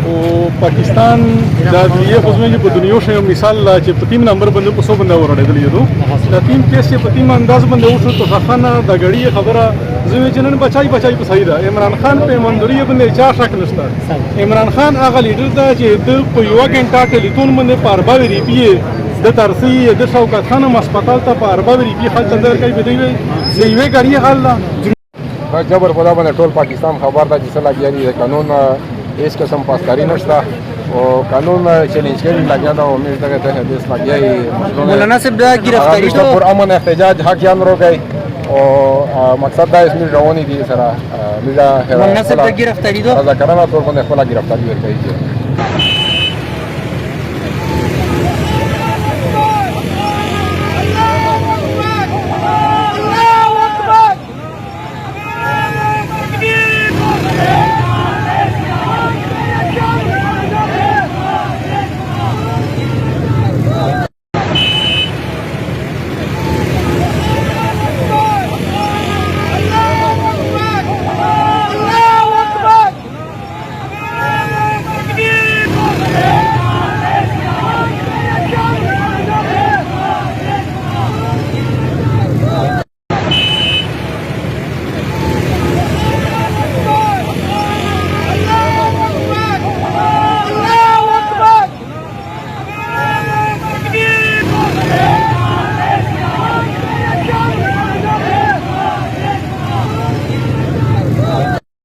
او پاکستان دا یې خو زموږ په دنیا شو مثال چې په تیم نمبر باندې په 100 باندې ورړېدل یو دا تیم کیس چې په تیم انداز باندې وشو تو خانه د غړي خبره زموږ جنن بچای په صحیح ده عمران خان په مندوري باندې چا شک نشته عمران خان هغه لیډر دا چې د په یو غنټه ټلیفون باندې په 40 روپیه د ترسي د شوکت خان هسپتال ته په 40 روپیه خلک تندر کوي په دی وی غړي حل جبر په دا باندې ټول پاکستان خبر ده چې څه لګیاري د قانون هیڅ قسم پاسداري نشته او قانون چیلنج کوي لګیا دا امید ده ته هیڅ لګیاري مولانا صاحب دا گرفتاری تو پر امن احتجاج حق یان روګي او مقصد دا اسمه رواني دي سره میرا مولانا صاحب دا گرفتاری دو دا کرنا تور باندې خپل گرفتاری ورکړي